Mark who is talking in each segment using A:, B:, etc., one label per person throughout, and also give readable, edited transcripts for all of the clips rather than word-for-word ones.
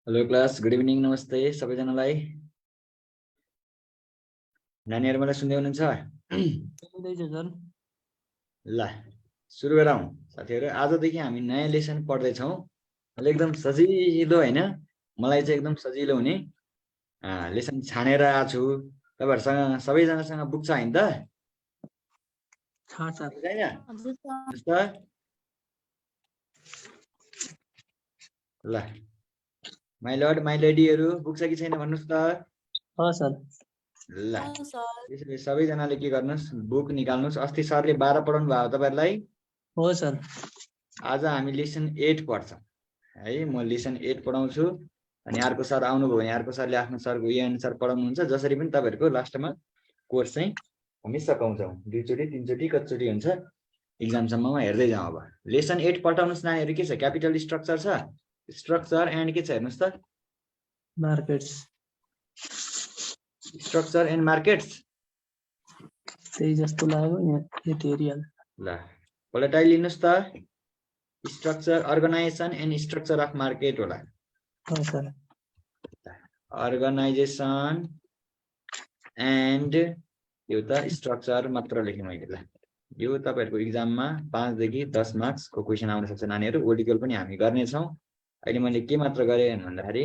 A: Hello class, good evening, नमस्ते सबैजनालाई। नानीहरू मलाई सुन्दै हुनुहुन्छ? ल सुरु गरौँ साथीहरू। आजदेखि हामी नयाँ लेसन पढ्दैछौँ। एकदम सजिलो हैन, मलाई चाहिँ एकदम सजिलो हुने लेसन छानेर आएको छु। तपाईहरुसँग सबैजनासँग बुक छ हैन त? ल माइ लर्ड माइ लेडीहरू बुक छ कि छैन भन्नुस् त? ल त्यसैले सबैजनाले के गर्नुस्, बुक निकाल्नुस्। अस्ति सरले 12 पढाउनु भयो तपाईहरुलाई?
B: हो सर।
A: आज हामी लेसन 8 पढ्छौँ है। म लेसन 8 पढाउँछु अनि अर्को सर आउनुभयो भने अर्को सरले आफ्नो सरको यो अनुसार पढाउनुहुन्छ। जसरी पनि तपाईहरुको लास्टमा कोर्स चाहिँ हामी सकाउँछौँ। 2 चोटी 3 चोटी कतिचोटी हुन्छ एक्जामसम्ममा हेर्दै जाउँ। अब लेसन 8 पढाउनुस् नानीहरु। के छ? क्यापिटल स्ट्रक्चर छ, स्ट्रक्चर एन्ड के छ हेर्नुस् त?
B: मार्केट्स।
A: स्ट्रक्चर एन्ड मार्केट्स
B: त्यही जस्तो लाग्यो यहाँ एरियल।
A: ल पल्टाइ लिनुस् त। Structure, organisation and structure of market होला।
B: हो सर।
A: अर्गनाइजेसन एन्ड यो त स्ट्रक्चर मात्र लेखेँ मैले। ल यो तपाईहरुको एक्जाममा 5 देखि 10 मार्क्सको क्वेशन आउन सक्छ नानीहरु। ओलिकल पनि हामी गर्ने छौं। अहिले मैले के मात्र गरे भन्दाखेरि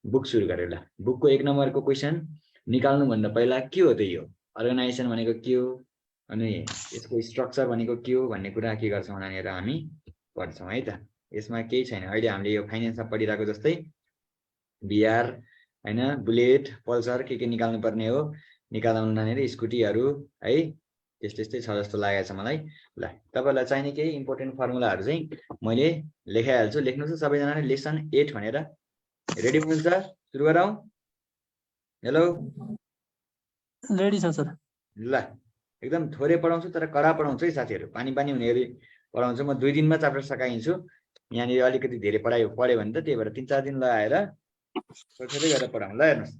A: बुक सुरु गरे। ल बुकको 1 नम्बरको क्वेशन निकाल्नु भन्दा पहिला के हो त यो अर्गनाइजेसन भनेको के हो अनि यसको स्ट्रक्चर भनेको के हो भन्ने कुरा के गर्छौं नानीहरु हामी पढ्छौं है त। यसमा केही छैन। अहिले हामीले यो फाइनान्समा पढिरहेको जस्तै बिआर हैन, बुलेट, पल्सर के निकाल्नु पर्ने हो निकाल्नु नानीहरु। स्कुटीहरु है त्यस्तै छ जस्तो लागेछ मलाई। ल तपाईहरुलाई चाहिने केही इम्पोर्टेन्ट फर्मुलाहरु चाहिँ मैले लेखाइहाल्छु। लेख्नुस् सबैजनाले लेसन 8 भनेर। रेडी हुनुहुन्छ? सुरु गरौँ। हेलो
B: रेडी छ सर।
A: ल एकदम थोरै पढाउँछु तर कडा पढाउँछु है साथीहरु। पानी हुने गरी पढाउँछु। म 2 दिनमा च्याप्टर सकाइन्छु। यहाँनिर अलिकति धेरै पढ्यो भने त त्यही भएर 3-4 दिन लगाएर छोटै गरेर पढाउँ। ल हेर्नुस्,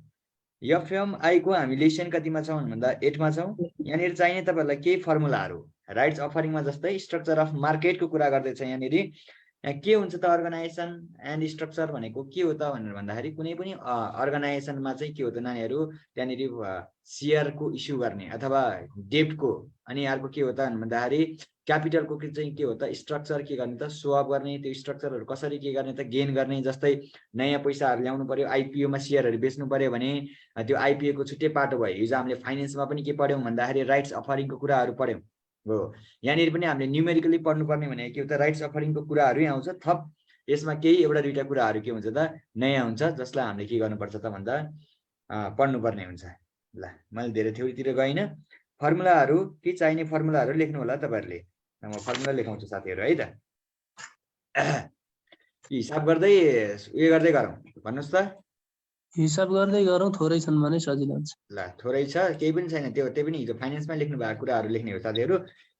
A: एफएमआई को हामी लेसन कतिमा छौं भन्दा 8 मा छौं। यहाँनिर चाहिने तपाईहरुलाई केही फर्मुलाहरु राइट्स अफरिङमा जस्तै स्ट्रक्चर अफ मार्केटको कुरा गर्दै छ। यहाँनिर यहाँ के हुन्छ त अर्गनाइजेसन एन्ड स्ट्रक्चर भनेको के हो त भनेर भन्दाखेरि कुनै पनि अर्गनाइजेसनमा चाहिँ के हो त नानीहरु त्यहाँनिर शेयरको इस्यु गर्ने अथवा डेब्टको, अनि अर्को के हो त भन्दाखेरि क्यापिटलको चाहिँ के हो त स्ट्रक्चर के गर्ने त सो अप गर्ने। त्यो स्ट्रक्चरहरु कसरी के गर्ने त गेन गर्ने। जस्तै नयाँ पैसाहरु ल्याउनु पर्यो, आईपीओ मा शेयरहरु बेच्नु पर्यो भने त्यो आईपीओ को छुट्टै पाटो भयो। हिजो हामीले फाइनान्समा पनि के पढ्यौं भन्दाखेरि राइट्स अफरिङको कुराहरु पढ्यौं हो। यहाँनिर पनि हामीले न्युमेरिकली पढ्नु पर्ने भने के हो त राइट्स अफरिङको कुराहरु आउँछ। थप यसमा केही एउटा दुईटा कुराहरु के हुन्छ त नयाँ हुन्छ जसलाई हामीले के गर्नुपर्छ त भन्दा पढ्नु पर्ने हुन्छ। ल मैले धेरै थ्योरीतिर गइन। फर्मुलाहरु के चाहिने फर्मुलाहरु लेख्नु होला तपाईहरुले। म फर्मुला लेखाउँछु साथीहरु है त। हिसाब गर्दै उयो गर्दै गरौँ भन्नुस् त।
B: हिसाब गर्दै गरौँ, थोरै छन् भने सजिलो हुन्छ।
A: ल थोरै छ केही पनि छैन। त्यो पनि हिजो फाइनान्समा लेख्नु भएको कुराहरु लेख्ने हो साथीहरु।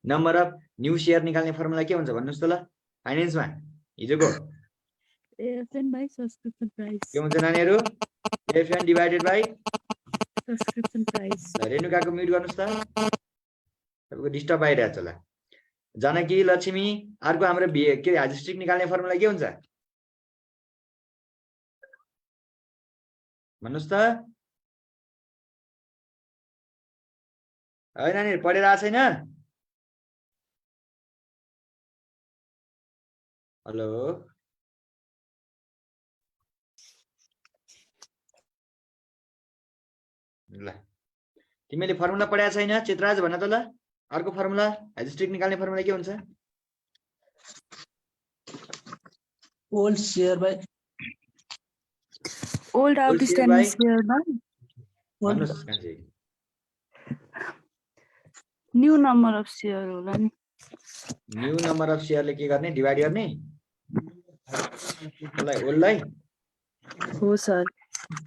A: नम्बर अफ न्यू शेयर निकाल्ने फर्मुला के हुन्छ भन्नुस् त। ल फाइनान्समा हिजोको
C: एफएन बाइ सब्सक्रिप्सन प्राइस
A: के हुन्छ नानीहरु? FN divided by
C: subscription price.
A: रेणुकाको म्युट गर्नुस् त, तपाईको डिस्टर्ब आइरहेछ। ल जानकी, लक्ष्मी, अर्को हाम्रो के हाजिस्ट्रिक निकाल्ने फर्मुला के हुन्छ भन्नुस् त। है नानीहरु पढेर आएको छैन? हेलो ल तिमीले फर्मुला पढाएको छैन? चित्रराज भन त। ल अर्को फर्मुला हाजिस्ट्रिक निकाल्ने फर्मुला के हुन्छ?
B: Old share by
C: old outstanding share by
A: भन्नुस् कान्छी।
C: न्यू नम्बर अफ शेयर होला नि।
A: न्यू नम्बर अफ शेयरले के गर्ने? डिवाइड गर्ने। ओल्डलाई
C: हो सर।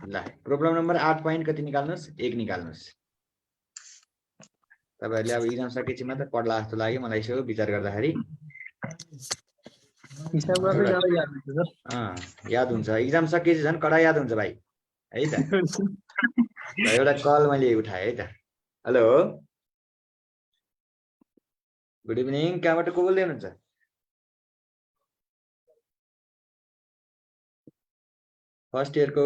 A: ल प्रोब्लम नम्बर 8 पॉइंट कति निकाल्नुस्? 1 निकाल्नुस्। तपाईहरुले अब एक्जाम सकेपछि मात्र पढ्ला जस्तो लाग्यो मलाई यसो विचार गर्दाखेरि।
B: हिसाब गर्दै गर्दै याद हुन्छ सर।
A: याद हुन्छ। एक्जाम सकेपछि झन् कडा याद हुन्छ भाइ है त। एउटा कल मैले उठाए है त। हेलो गुड इभिनिङ, कहाँबाट को बोल्दै हुनुहुन्छ? फर्स्ट इयरको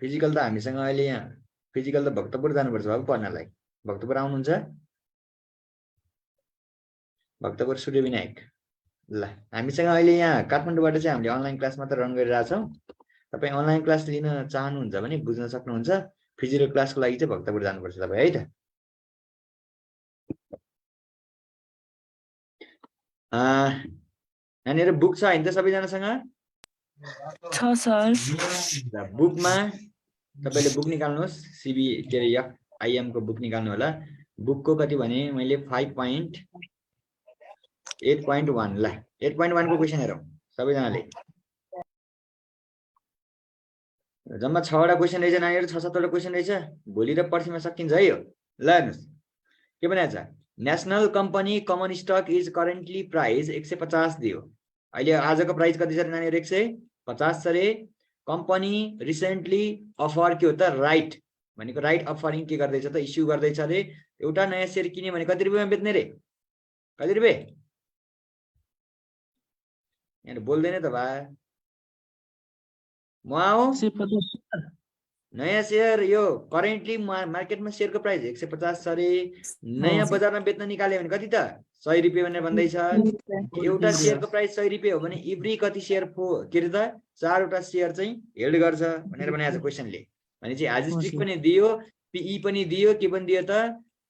A: फिजिकल त हामीसँग अहिले यहाँ फिजिकल त भक्तपुर जानुपर्छ बाबु पढ्नलाई। भक्तपुर आउनुहुन्छ? भक्तपुर सूर्यविनायक। ल हामीसँग अहिले यहाँ काठमाडौँबाट चाहिँ हामीले अनलाइन क्लास मात्र रन गरिरहेछौँ। तपाईँ अनलाइन क्लास लिन चाहनुहुन्छ भने बुझ्न सक्नुहुन्छ। फिजिकल क्लासको लागि चाहिँ भक्तपुर जानुपर्छ तपाईँ है त। नानीहरू बुक छ होइन त सबैजनासँग?
C: छ सर।
A: बुकमा तपाईँले बुक निकाल्नुहोस्। सिबी के अरे FIM को बुक निकाल्नु होला। बुकको कति भने मैले 5.8.1 ल 8.1 को क्वेसन हेरौँ सबैजनाले। जम्मा 6 वटा क्वेसन रहेछ नानीहरू, 6-7 वटा क्वेसन रहेछ। भोलि र पर्सिमा सकिन्छ है यो। ल हेर्नुहोस् के भनेको छ, national company common stock is currently price 150 दियो। अहिले आजको प्राइस कति छ नानीहरू? 150 छ रे। कम्पनी रिसेन्टली अफर के हो त? राइट भनेको राइट अफरिङ के गर्दैछ त? इस्यु गर्दैछ रे। एउटा नयाँ सेयर किन्यो भने कति रुपियाँमा बेच्ने रे? कति रुपियाँ? यहाँ बोल्दैन त भा। म आऊ नयाँ सेयर यो करेन्टली मार्केटमा सेयरको प्राइस 150 छ रे। नयाँ बजारमा बेच्न निकाल्यो भने कति त? 100 रुपियाँ भनेर भन्दैछ। एउटा सेयरको प्राइस 100 रुपियाँ हो भने इभ्री कति सेयर के अरे त? 4 वटा सेयर चाहिँ हेल्ड गर्छ भनेर भनेको छ क्वेसनले। भनेपछि हाजिस्ट्रिक पनि दियो, PE पनि दियो, के पनि दियो त?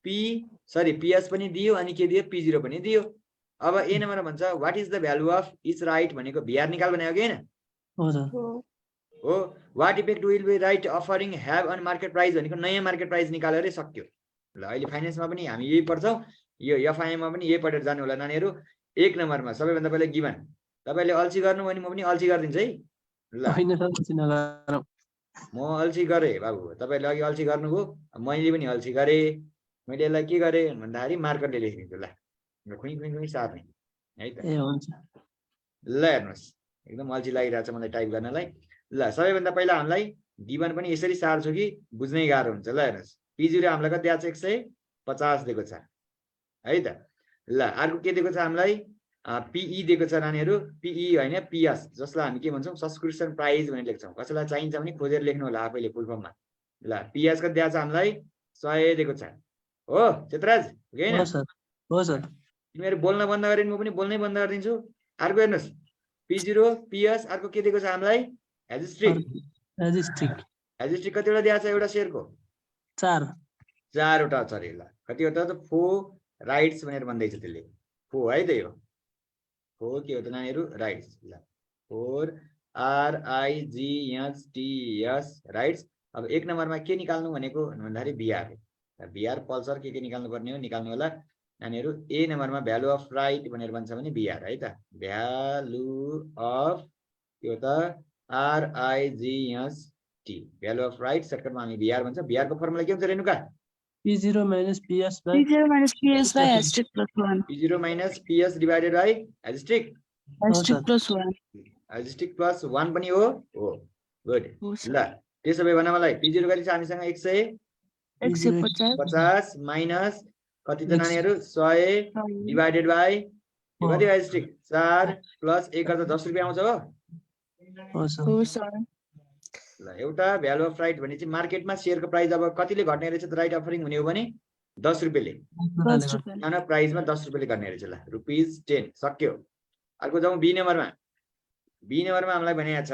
A: PS पनि दियो, अनि के दियो? P0 पनि दियो। अब ए नम्बरमा भन्छ what is the value of each right भनेको VR निकाल भनेको कि हैन? हो। What effect will be right offering have on market price भनेको नयाँ मार्केट प्राइस निकालेर सक्यो। ल अहिले फाइनेन्समा पनि हामी यही पढ्छौँ, यो FIM मा पनि यही पढेर जानु होला नानीहरू। 1 नम्बरमा सबैभन्दा पहिला गिभन। तपाईले अल्छी गर्नु भने म पनि अल्छी गरिदिन्छु है। ल म अल्छी गरेँ बाबु, तपाईले अघि अल्छी गर्नुभयो, मैले पनि अल्छी गरेँ। मैले यसलाई के गरेँ भन्दाखेरि मार्करले लेखिदिन्छु। ल खुइ खुइ खुइ सार्ने है त। ल हेर्नुहोस् एकदम अल्छी लागिरहेछ मलाई टाइप गर्नलाई। ल सबैभन्दा पहिला हामीलाई गिभन पनि यसरी सार्छु कि बुझ्नै गाह्रो हुन्छ। ल हेर्नुहोस् P0 हामीलाई कति दिएको छ? 150 दिएको छ है त। ल अर्को के दिएको छ हामीलाई? PE दिएको छ नानीहरू। PE होइन PS, जसलाई हामी के भन्छौँ? सब्सक्रिप्सन प्राइस भनेर लेख्छौँ। कसैलाई चाहिन्छ भने खोजेर लेख्नु होला आफैले फुल फर्ममा। ल PS कति दिएको छ हामीलाई? 100 दिएको छ। हो क्षेत्रराज होइन?
B: हो सर।
A: तिमीहरू बोल्न बन्द गरे म पनि बोल्नै बन्द गरिदिन्छु। अर्को हेर्नुहोस् P0 PS अर्को के दिएको छ हामीलाई? हाजिस्ट्रिक कतिवटा दिएको छ एउटा सेयरको?
B: 4
A: वटा छ अरे। ल कतिवटा त? 4 राइट्स भनेर भन्दैछ त्यसले। 4 है त यो 4 के हो त नानीहरू? राइट्स। ल 4 RIGHTS राइट्स। अब 1 नम्बरमा के निकाल्नु भनेको भन्दाखेरि VR पल्सर के निकाल्नु पर्ने हो निकाल्नु होला नानीहरू। ए नम्बरमा भ्यालु अफ राइट भनेर भन्छ भने VR है त। भ्यालु अफ के हो त? RIGHT भ्यालु अफ राइट सर्टकटमा हामी VR भन्छ। VR को फर्मुला के हुन्छ Renuka?
B: P0 minus PS by
A: P0 minus PS divided by हाजिस्ट्रिक प्लस 1 पनि हो। गुड। ल त्यसो भए भन मलाई P0 कति छ हामीसँग? 150 माइनस कति त नानीहरू? 100 डिवाइडेड बाइ कति हाजिस्ट्रिक? 4 प्लस 1 गर्दा 10 रुपियाँ आउँछ हो। ल एउटा भ्यालु अफ राइट भने चाहिँ मार्केटमा सेयरको प्राइस अब कतिले घट्ने रहेछ त? राइट अफरिङ हुने हो भने 10 रुपियाँले। सानो प्राइसमा 10 रुपियाँले घट्ने रहेछ। ल ₹10 सक्यो। अर्को जाउँ B नम्बरमा। B नम्बरमा हामीलाई भनेको छ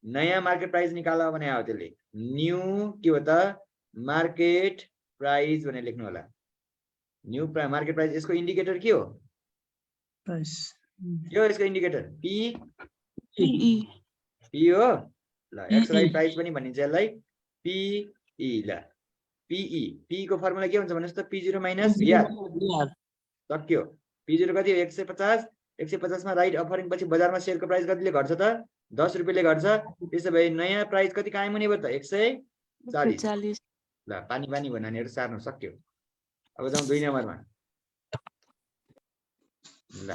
A: नयाँ मार्केट प्राइस निकाल भने हो त्यसले। न्यू के हो त? मार्केट प्राइस भनेर लेख्नु होला। New market price. यसको इन्डिकेटर के हो? यो यसको इन्डिकेटर PE हो। ल एक्स राइट प्राइस पनि भनिन्छ यसलाई PE। ल PE को फर्मुला के हुन्छ भन्नुहोस् त? P0 माइनस VR सक्यो। P0 कति हो? 150। 150 मा राइट अफरिङ पछि बजारमा सेयरको प्राइस कतिले घट्छ त? 10 रुपियाँले घट्छ। त्यसो भए नयाँ प्राइस कति कायम हुने भयो त? 140। ल पानी भयो नानीहरू सार्नु सक्यो। अब जाउँ 2 नम्बरमा। ल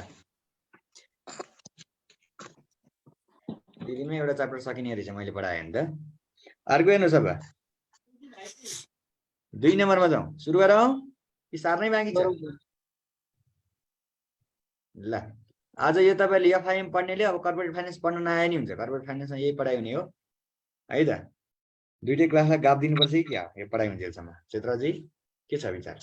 A: दिदीमा एउटा च्याप्टर सकिने रहेछ मैले पढाएँ नि त। अर्को हेर्नुहोस् अब 2 नम्बरमा जाउँ। सुरु गरौँ कि सार्नै बाँकी छ? ल आज यो तपाईले FIM पढ्नेले अब कर्पोरेट फाइनेन्स पढ्न नआए नि हुन्छ। कर्पोरेट फाइनेन्समा यही पढाइ हुने हो। है त दुईटै क्लासलाई गाप दिनुपर्छ कि क्या यो पढाइ हुन्जेलसम्म क्षेत्रजी के छ विचार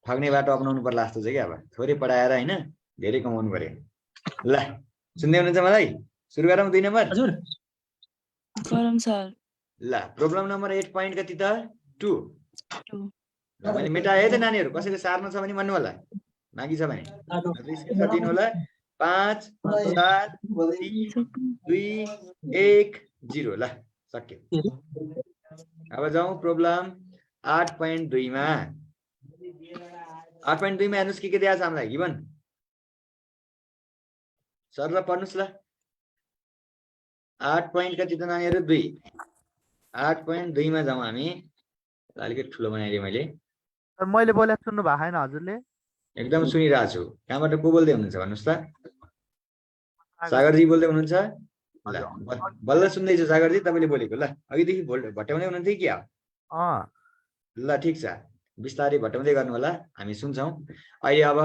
A: ठग्ने बाटो अपनाउनु पर्ला जस्तो छ कि अब थोरै पढाएर होइन धेरै कमाउनु पर्यो ल सुन्दै हुनुहुन्छ मलाई सुरु गरौँ 2 नम्बर
B: हजुर
C: गरौँ सर
A: ल प्रोब्लम नम्बर 8 पॉइंट कति त 2
C: 2
A: ल मैले मेटाए त नानीहरु कसैको सार्न छ भने भन्नु होला बाँकी छ भने स्क्रिनशट दिनु होला 5 4 3 2 1 0 ल सक्यो अब जाउँ प्रोब्लम 8.2 मा 8.2 मा हेर्नुस् के दिएको छ हामीलाई गिवन सर ल पढ्नुस् ल 8 पॉइंट कति त नानीहरु 2 8.2 मा जाउँ हामी अलिकति ठुलो बनाइदिएँ मैले
D: सर मैले बोले सुन्नु भएको छैन हजुरले
A: एकदम सुनिरहेको छु कहाँबाट को बोल्दै हुनुहुन्छ भन्नुस् त सागरजी बोल्दै हुनुहुन्छ ल बल्ल सुन्दैछु सागरजी तपाईले बोलेको ल अघिदेखि भट्याउँदै हुनुहुन्थ्यो कि ल ठीक छ बिस्तारै भट्याउँदै गर्नु होला हामी सुन्छौं अहिले अब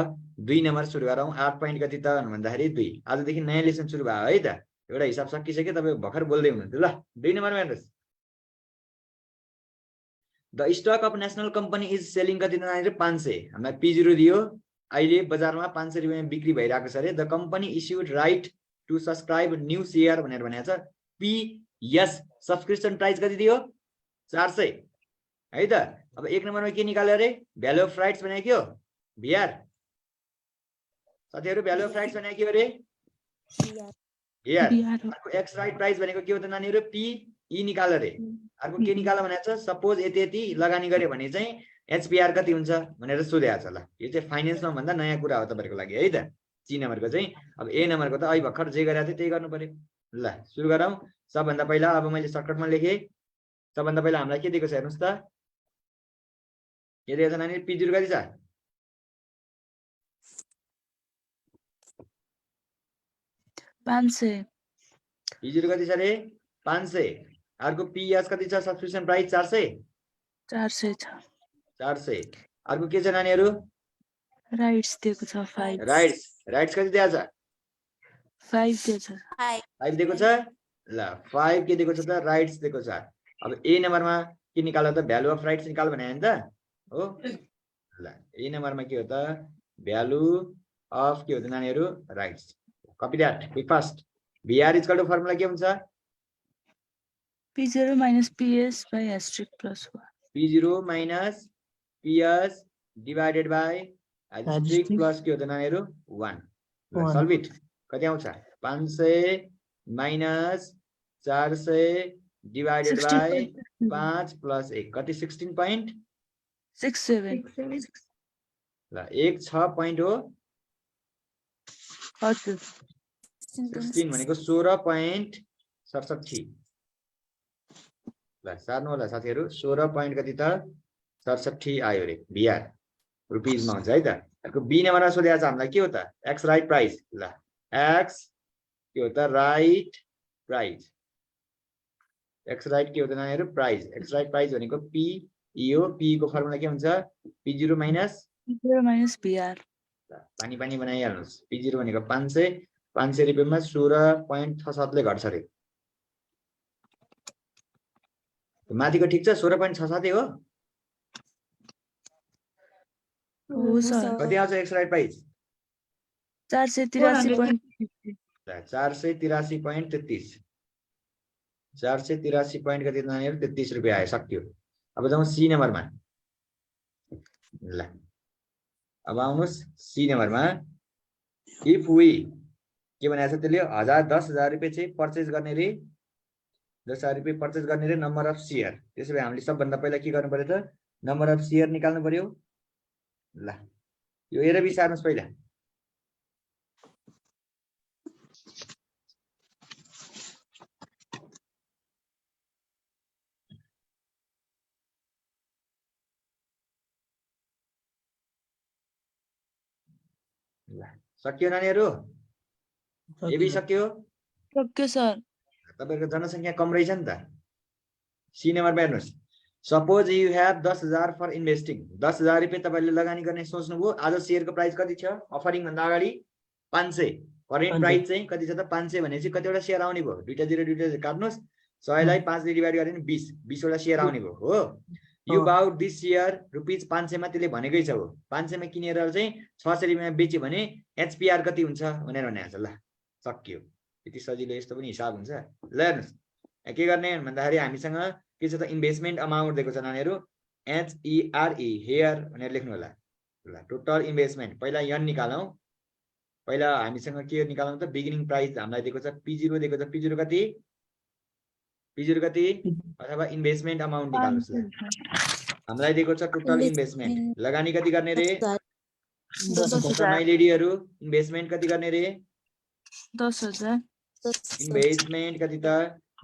A: 2 नम्बर सुरु गरौँ 8 पॉइंट कति त भन्दाखेरि 2 आजदेखि नयाँ लेसन सुरु भयो है त एउटा हिसाब सकिसक्यो तपाईँ भर्खर बोल्दै हुनुहुन्थ्यो ल 2 नम्बरमा हेर्नुस् the stock of national company is selling कति त 500 हामीलाई P0 दियो अहिले बजारमा 500 रुपैयाँमा बिक्री भइरहेको छ रे the company issued right to subscribe new share भनेर भनेको छ PS सब्स्क्रिप्सन प्राइस कति दियो 400 है त अब 1 नम्बरमा के निकाल्यो रे भ्यालु अफ राइट्स भनेको के हो बिआर साथीहरु भ्यालु अफ राइट्स भनेको के हो रे बिआर अर्को एक्स राइट प्राइस भनेको के हो त नानीहरु PE निकाल्यो रे अर्को के निकाल्यो भनेको छ सपोज यति यति लगानी गर्यो भने चाहिँ HBR कति हुन्छ भनेर सोधेको छ ल यो चाहिँ फाइनान्समा भन्दा नयाँ कुरा हो तपाईहरुको लागि है त C नम्बरको चाहिँ अब A नम्बरको त अहिले भर्खर जे गरेको थियो त्यही गर्नु पर्यो ल सुरु गरौँ सबभन्दा पहिला अब मैले सर्टकटमा लेखे सबभन्दा पहिला हामीलाई के दिएको छ हेर्नुस् त के दिएको छ नानी P0 कति छ P0 कति छ रे 500 अर्को PS कति छ सब्स्क्रिप्सन प्राइस 400
C: छ
A: 400 अर्को के छ नानीहरु
C: राइट्स दिएको छ 5
A: राइट्स कति दिएको छ
C: 5 दिएको छ
A: 5 दिएको छ ल 5 के दिएको छ त राइट्स दिएको छ अब A नम्बरमा के निकाल्यो त भ्यालु अफ राइट्स निकाल भने हैन त हो ल A नम्बरमा के हो त भ्यालु अफ के हो त नानीहरु rights copy that B fast BR equal to formula के हुन्छ
C: P0 minus PS by asterisk plus 1
A: P0 minus PS divided by asterisk plus के हो त नानीहरु 1 ल सल्भ इट कति आउँछ 500 minus 400 divided by 5 plus 1 कति
C: 16.67
A: ल 1 6 point हो
C: हजुर
A: 16 भनेको 16.67 ल सार्नु होला साथीहरु 16 point कति त 67 आयो रे BR रुपीज मा हुन्छ है त अर्को B नम्बरमा सोधेको छ हामीलाई के हो त एक्स राइट प्राइस ल एक्स के हो त राइट प्राइस एक्स राइट के हो त नानीहरु प्राइस एक्स राइट प्राइस भनेको PE हो PE को फर्मुला के हुन्छ P0 minus
C: BR
A: पानी पानी बनाइहाल्नुस् P0 भनेको 500 रुपैयाँमा 16.67 ले घट्छ रे माथिको ठीक छ 16.67 हो
C: हो सर
A: कति आउँछ एक्स राइट प्राइस
C: 483.33
A: 483.33 483 point कति नानीहरु 33 रुपैयाँ आयो सक्यो अब जाउँ C नम्बरमा ल अब आउनुस् C नम्बरमा इफ वी के भनेको छ त्यसले 10,000 रुपैयाँ चाहिँ पर्चेज गर्ने रे 10,000 रुपैयाँ पर्चेज गर्ने रे नम्बर अफ शेयर त्यसैले हामीले सबभन्दा पहिला के गर्नु पर्यो त नम्बर अफ शेयर निकाल्नु पर्यो ल यो हेरेर विचार्नुस् पहिला ल सक्यो नानीहरु ए बी सक्यो
C: सर
A: तपाईहरुको जनसंख्या कम रहेछ नि त सी नम्बरमा हेर्नुस् suppose you have 10,000 for investing 10,000 रुपैयाँ तपाईले लगानी गर्ने सोच्नुभयो आज शेयरको प्राइस कति छ अफरिङ भन्दा अगाडि 500 करेन्ट प्राइस चाहिँ कति छ त 500 भनेपछि कतिवटा शेयर आउने भयो दुईटा 0 दुईटा काट्नुस् 100 लाई 5 ले डिभाइड गरे नि 20 वटा शेयर आउने भयो हो you bought this share rupees 500 मा त्यसले भनेकै छ हो 500 मा किनेर चाहिँ 600 रुपैयाँमा बेच्यो भने एचपीआर कति हुन्छ भनेर भनेको छ ल सक्यो यति सजिलो यस्तो पनि हिसाब हुन्छ ल हेर्नुस् के गर्ने भन्दाखेरि हामीसँग के छ त इन्भेस्टमेन्ट अमाउन्ट दिएको छ नानीहरु HERE हेयर भनेर लेख्नु होला ल टोटल इन्भेस्टमेन्ट पहिला यन निकालौं पहिला हामीसँग के निकालौं त बिगिनिङ प्राइस हामीलाई दिएको छ P0 दिएको छ P0 कति अथवा इन्भेस्टमेन्ट अमाउन्ट निकाल्नुस् ल हामीलाई दिएको छ टोटल इन्भेस्टमेन्ट लगानी कति गर्ने रे
C: 10,000
A: माइ लेडीहरु इन्भेस्टमेन्ट कति गर्ने रे
C: 10,000
A: इन्भेस्टमेन्ट कति त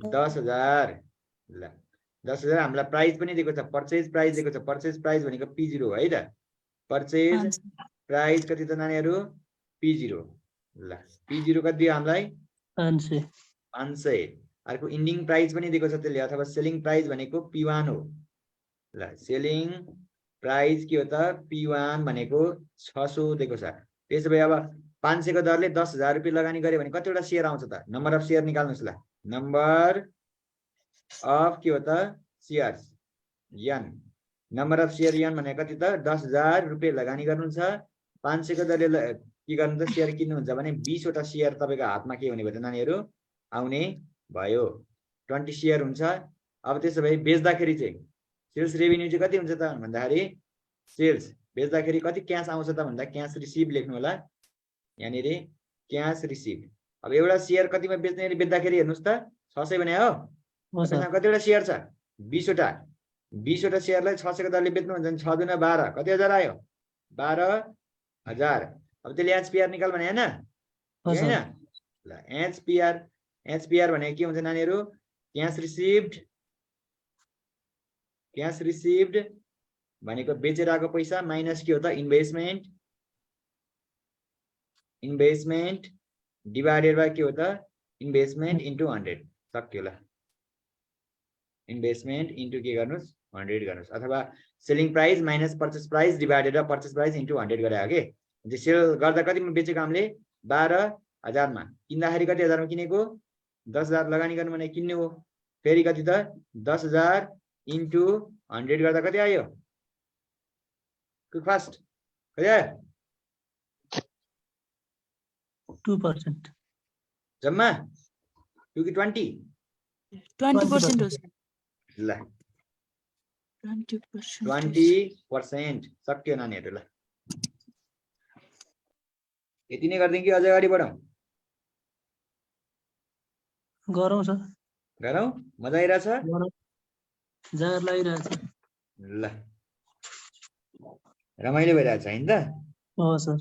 A: 10,000 ल 10,000 हामीलाई प्राइस पनि दिएको छ पर्चेज प्राइस दिएको छ पर्चेज प्राइस भनेको P0 है त पर्चेज प्राइस कति त नानीहरु P0 ल P0 कति दियो हामीलाई 500 अर्को इन्डिङ प्राइस पनि दिएको छ त्यसले अथवा सेलिङ प्राइस भनेको P1 हो ल सेलिङ प्राइस के हो त P1 भनेको 600 दिएको छ त्यसैले अब 500 को दरले 10,000 रुपैयाँ लगानी गरे भने कतिवटा शेयर आउँछ त नम्बर अफ शेयर निकाल्नुस् ल नम्बर अफ के हो त shares n number of share n भनेको कति त 10,000 रुपैयाँ लगानी गर्नु छ 500 को दरले के गर्नु त शेयर किन्नु हुन्छ भने 20 वटा शेयर तपाईको हातमा के हुने भयो त नानीहरु आउने भयो 20 शेयर हुन्छ अब त्यसो भए बेच्दाखेरि चाहिँ सेल्स रेभेन्यू चाहिँ कति हुन्छ त भन्दाखेरि सेल्स बेच्दाखेरि कति क्याश आउँछ त भन्दा क्याश रिसिभ लेख्नु होला यानी रे क्याश रिसिभ अब एउटा शेयर कतिमा बेच्ने रे बेच्दाखेरि हेर्नुस् त 600 भने हो त्यसमा कतिवटा शेयर छ 20 वटा शेयरलाई 600 को दरले बेच्नु हुन्छ भने 6 दुना 12 कति हजार आयो 12,000 अब त्यसले एचपीआर निकाल भने हैन हैन ल एचपीआर भने के हुन्छ नानीहरु क्याश रिसिभ्ड भनेको बेचेर आएको पैसा माइनस के हो त इन्भेस्टमेन्ट डिभाइडेड बाइ के हो त इन्भेस्टमेन्ट इन्टु 100 सक्यो ल इन्भेस्टमेन्ट इन्टु के गर्नुस् 100 गर्नुस् अथवा selling price minus purchase price divided by purchase price into 100 गरे आगे जे सेल गर्दा कतिमा बेचेको हामीले 12,000 मा किन्दाखेरि कति हजारमा किनेको 10,000 लगानी गर्नु भने किन्ने हो फेरि कति त 10,000 इन्टु 100 गर्दा कति आयो क्विक फास्ट कति आयो
B: 2%
A: जम्मा 2 कि 20%
C: 20% हो सर
A: ल 20% सक्यो नानीहरु ल यति नै गर्दिन कि अझै अगाडि बढौं
B: गरौँ सर
A: गरौँ मजा आइराछ
B: जाँगर लागिरहेछ
A: ल रमाइलो भइरहेछ हैन त
B: हो सर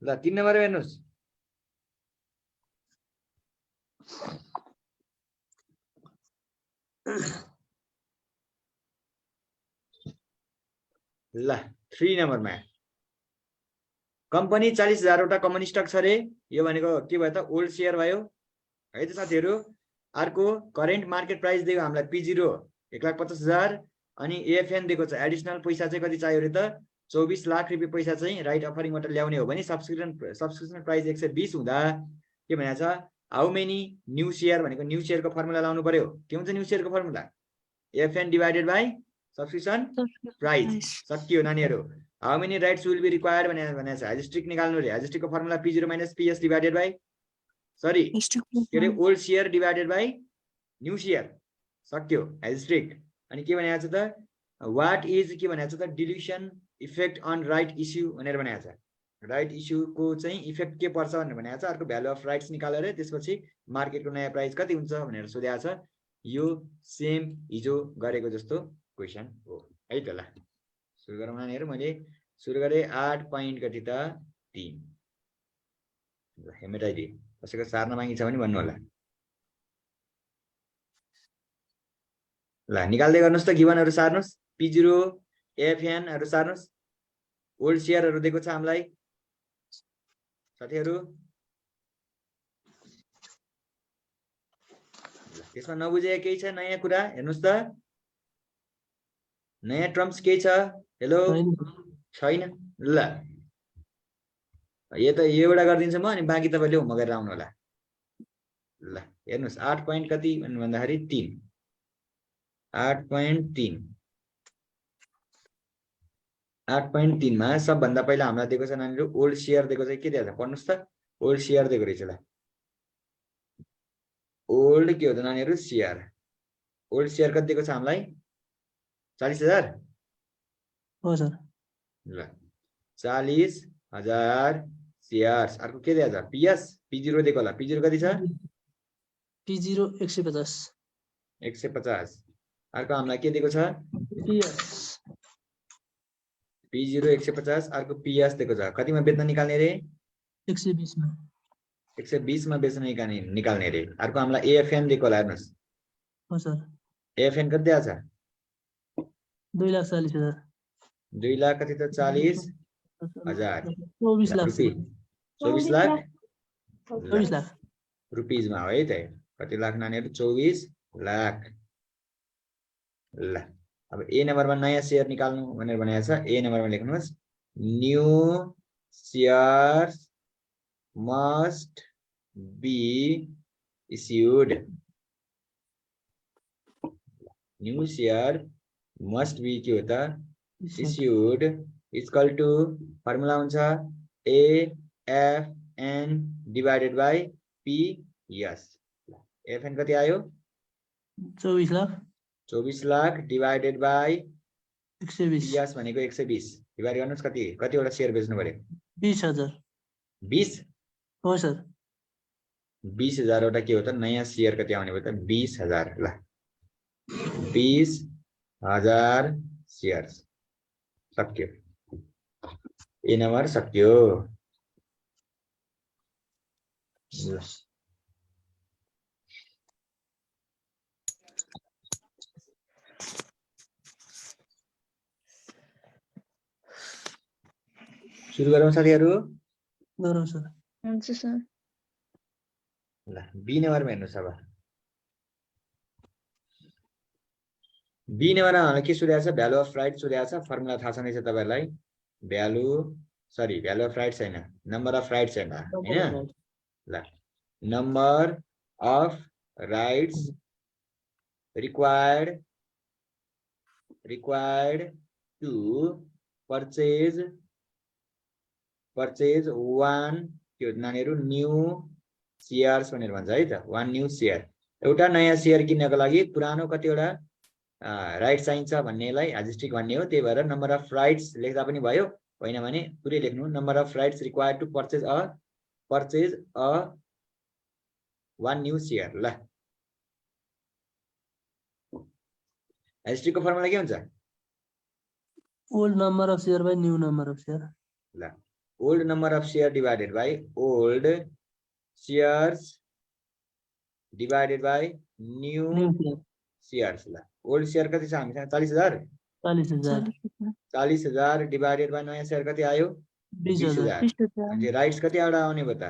A: ल 3 नम्बर हेर्नुस् ल 3 नम्बरमा कम्पनी 40,000 वटा कमन स्टक छ रे यो भनेको के भयो त ओल्ड शेयर भयो है त साथीहरु अर्को करेन्ट मार्केट प्राइस दिएको हामीलाई P0 1,50,000 अनि एएफएन दिएको छ एडिशनल पैसा चाहिँ कति चाहियो रे त 24 लाख रुपैयाँ पैसा चाहिँ राइट अफरिङबाट ल्याउने हो भने सब्सक्रिप्सन प्राइस 120 हुँदा के भनेको छ हाउ मेनी न्यू शेयर भनेको न्यू शेयरको फर्मुला लाउनु पर्यो के हुन्छ न्यू शेयरको formula FN divided by subscription price सक्यो नानीहरु how many rights will be required भनेको छ हेजस्टिक निकाल्नु रे हेजस्टिकको formula P0 - PS divided by sorry के रे old share divided by new share सक्यो हेजस्टिक अनि के भनेको छ त व्हाट इज के भनेको छ त डिल्युसन इफेक्ट अन राइट इस्यु भनेर भनेको छ राइट इस्यु को चाहिँ इफेक्ट के पर्छ भनेर भनेको छ अर्को भ्यालु अफ राइट्स निकालेर त्यसपछि मार्केटको नयाँ प्राइस कति हुन्छ भनेर सोधेको छ यो सेम हिजो गरेको जस्तो क्वेशन हो है त ल सुरु गरौँ नानीहरु मैले सुरु गरे 8 पॉइन्ट कति त 3 ल हेमेटाइदिए कसैको सार्न मागी छ भने भन्नु होला ल निकाल्दै गर्नुस् त गिभनहरु सार्नुस् P0 एफएन हरु सार्नुस् ओल्ड शेयरहरु दिएको छ हामीलाई साथीहरु त्यसमा नबुझेको केही छ नयाँ कुरा हेर्नुस् त नयाँ टर्म्स केही छ हेलो छैन ल यो त यो एउटा गरिदिन्छ म अनि बाँकी तपाईले होमवर्क गरेर आउनु होला ल हेर्नुस् 8 पोइन्ट कति भन्दाखेरि 3 8.3 8.3 मा सबभन्दा पहिला हामीलाई दिएको छ नानीहरु ओल्ड शेयर दिएको छ के दिएको छ पढ्नुस् त ओल्ड शेयर दिएको रहेछ ल ओल्ड के हो त नानीहरु शेयर ओल्ड शेयर कति दिएको छ हामीलाई 40,000
B: हो सर
A: ल 40,000 शेयर्स अर्को के दिएको छ पीएस P0 दिएको होला P0 कति छ
B: P0 150
A: 150 अर्को हामीलाई के दिएको छ
B: PS
A: P0 150 अर्को PS दिएको छ कतिमा बेच्न निकाल्ने रे
B: 120 मा
A: 120 मा बेच्न निकाल्ने रे अर्को हामीलाई AFN दिएको होला हेर्नुस्
B: हो सर
A: AFN कति दिएको छ
B: 2,40,000
A: 2 लाख कति त 40,000
B: 24 लाख
A: 24 लाख
B: 24 लाख
A: रुपीज मा हो है त कति लाख नानीहरु 24 लाख ल अब ए नम्बरमा नयाँ शेयर निकाल्नु भनेर भनेको छ ए नम्बरमा लेख्नुस् new shares must be issued new share must be के हो त इश्यूड इक्वल टु फर्मुला हुन्छ AFN divided by PS AFN कति आयो
B: 24 lakh
A: 24 lakh divided by
B: 120
A: PS भनेको 120 डिवाइड गर्नुस् कतिवटा शेयर बेच्नु पर्यो
B: 20,000
A: 20
B: हो सर
A: 20,000 वटा के हो त नयाँ शेयर कति आउने भयो त 20,000 ल 20,000 शेयर्स सक्यो ए नम्बर सक्यो ल सुरु गरौँ साथीहरु
B: गरौँ सर
C: हुन्छ सर
A: ल बी नम्बरमा हेर्नुस् अब बी नम्बरमा हामीले के सोधेको छ भ्यालु अफ राइट सोधेको छ फर्मुला थाहा छ नै छ तपाईहरुलाई भ्यालु अफ राइट छैन नम्बर अफ राइट छैन हैन ल number of rights required to purchase one के हो नानीहरु न्यू शेयर्स भनेर भन्छ है त वान न्यू शेयर एउटा नयाँ शेयर किन्नको लागि पुरानो कतिवटा राइट चाहिन्छ भन्नेलाई हाजिस्टिक भन्ने हो त्यही भएर नम्बर अफ राइट्स लेख्दा पनि भयो होइन भने पुरै लेख्नु number of rights required to purchase a one new share ल हाजिस्टिक को फर्मुला के हुन्छ
B: old number of share by new number of share
A: ल old number of share divided by old shares divided by new shares ल old share कति छ हामीसँग 40,000 40,000 डिवाइडेड बाइ नयाँ शेयर कति आयो 20,000 अनि राइट्स कति एउटा आउने भयो त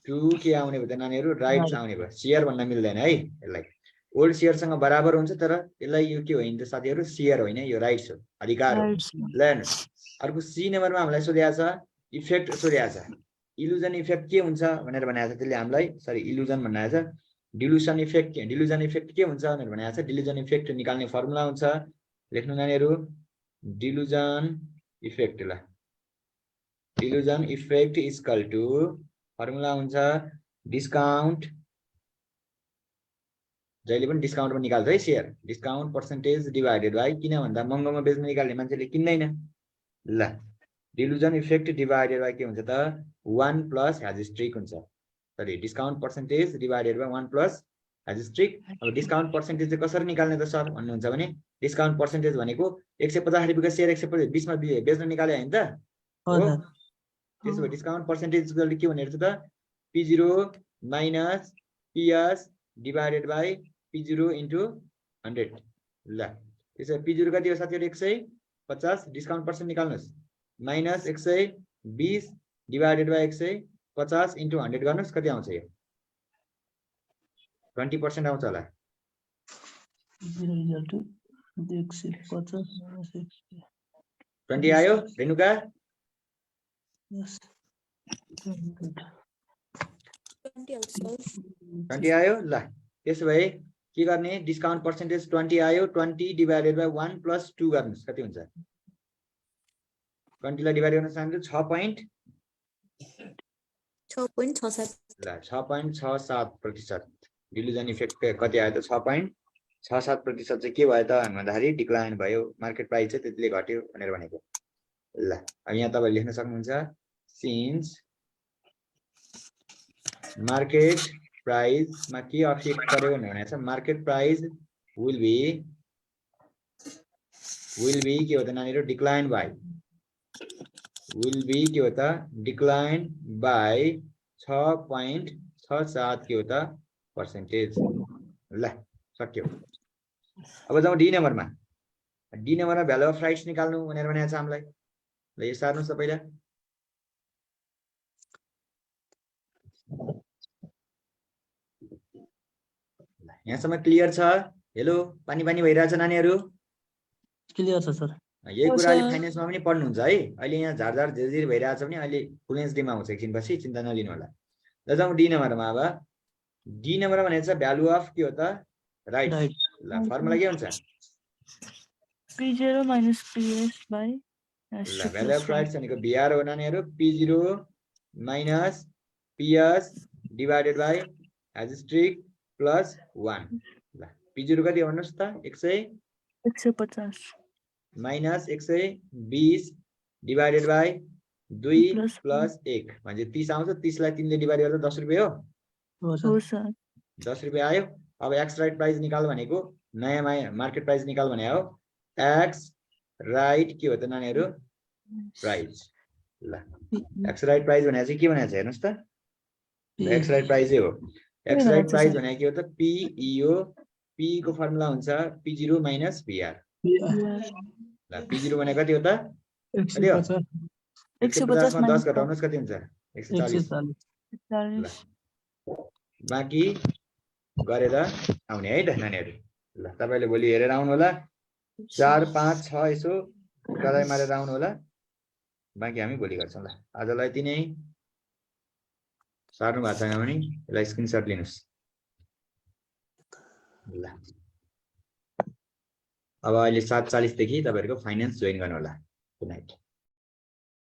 A: 2 के आउने भयो त नानीहरु राइट्स आउने भयो शेयर भन्न मिल्दैन है यसलाई ओल्ड शेयर सँग बराबर हुन्छ तर यसलाई यो के होइन त साथीहरु शेयर होइन यो राइट्स हो अधिकार हो ल हेर्नुस् अर्को सी नम्बरमा हामीलाई सोधेको छ इफेक्ट सोधेको छ इल्युजन इफेक्ट के हुन्छ भनेर भनेको छ त्यसले हामीलाई सरी इल्युजन भनेको छ डिल्युजन इफेक्ट के हुन्छ भनेर भनेको छ डिल्युजन इफेक्ट निकाल्ने फर्मुला हुन्छ लेख्नु नानीहरु डिल्युजन इफेक्ट ल dilution effect equal to formula हुन्छ डिस्काउन्ट जहिले पनि डिस्काउन्टमा निकाल्छ है share discount percentage divided by किन भन्दा महँगोमा बेच्न निकाल्ने मान्छेले किन्दैन ल डिल्युजन इफेक्ट डिवाइडेड बाइ के हुन्छ त 1 प्लस हाजिस्ट्रिक हुन्छ sorry discount percentage divided by 1 plus हाजिस्ट्रिक अब डिस्काउन्ट पर्सेन्टेज चाहिँ कसरी निकाल्ने त सर भन्नुहुन्छ भने डिस्काउन्ट पर्सेन्टेज भनेको 150 रुपैयाँको शेयर 120 मा बेच्न निकाले हैन त हो त्यसो भए डिस्काउन्ट पर्सेन्टेज के भनेर छ त P0 minus PS divided by P0 into 100 ल त्यसो P0 कति हो साथीहरु 150 डिस्काउन्ट पर्सेन्ट निकाल्नुस् माइनस 120 डिवाइडेड बाइ 150 into 100 गर्नुस् कति आउँछ यो 20% आउँछ होला। 20 आयो रेणुका? 20 आयो ल। त्यसो भए के गर्ने? डिस्काउन्ट पर्सेन्टेज 20 आयो। 20 डिभाइडेड बाइ 1 + 2 गर्नुस् कति हुन्छ? 20 लाई डिभाइड गर्न चाहन्छु 6.67 ल 6.67%। डिल्युजन इफेक्ट कति आयो त? 6.67% चाहिँ के भयो त भन्दाखेरि डिक्लाइन भयो। मार्केट प्राइस चाहिँ त्यतिले घट्यो भनेर भनेको। ल अब यहाँ तपाईले लेख्न सक्नुहुन्छ सिन्स मार्केट प्राइस मा के अफेक्ट पर्यो भनेको छ। मार्केट प्राइस विल बी के हो त नानीहरु? डिक्लाइन बाइ विल बी के हो त? डिक्लाइन बाइ 6.67 के हो त? पर्सेन्टेज। ल सक्यो। अब जाउँ डी नम्बरमा। डी नम्बरमा भ्यालु अफ राइट्स निकाल्नु भनेर भनेको छ हामीलाई। ल यो सार्नुस् त पहिला। यहाँसम्म क्लियर छ? हेलो पानी पानी भइरहेछ नानीहरु?
B: क्लियर छ सर।
A: यही कुरा अहिले फाइनान्समा पनि पढ्नुहुन्छ है। अहिले यहाँ झारझार झिरझिर भइरहेछ भने अहिले फ्लुएन्स डीमा आउँछ एकछिनपछि, चिन्ता नलिनु होला। ल जाउँ डी नम्बरमा। अब डी नम्बर भनेको छ भ्यालु अफ के हो त? राइट्स। ल फर्मुला के हुन्छ?
C: P0 minus PS by
A: ल भ्यालु अफ राइट्स भनेको भिआर हो नानीहरु। P0 minus PS divided by asterisk plus 1। ल P0 कति भन्नुस् त?
C: 150
A: माइनस 120 डिभाइडेड बाइ 2 प्लस 1 म्हणजे 30 आउँछ। 30 लाई 3 ले डिभाइड गर्दा 10 रुपैयाँ हो।
C: हो सर।
A: 10 रुपैयाँ आयो। अब एक्स राइट प्राइस निकाल भनेको नयाँ मार्केट प्राइस निकाल भने हो। एक्स राइट के हो त नानीहरु? प्राइस। ल एक्स राइट प्राइस भनेको चाहिँ के भनेको छ हेर्नुस् त? एक्स राइट प्राइस हो। एक्स राइट प्राइस भनेको के हो त? पी ई हो। पी को फर्मुला हुन्छ P0 माइनस भिआर। ल P0 भनेको कति हो त? कति हो? 150 मा 10 घटाउनुस् कति हुन्छ? 140। ल बाँकी गरेर आउने है त नानीहरु। ल तपाईले भोलि हेरेर आउनु होला। 4 5 6 यसो गराइ मारेर आउनु होला। बाँकी हामी भोलि गर्छौं। ल आजलाई यति नै। सार्नु भएको छैन भने यसलाई स्क्रिनशट लिनुस्। ल अब अहिले 7:40 देखि तपाईहरुको फाइनान्स जोइन गर्नु होला। Good night.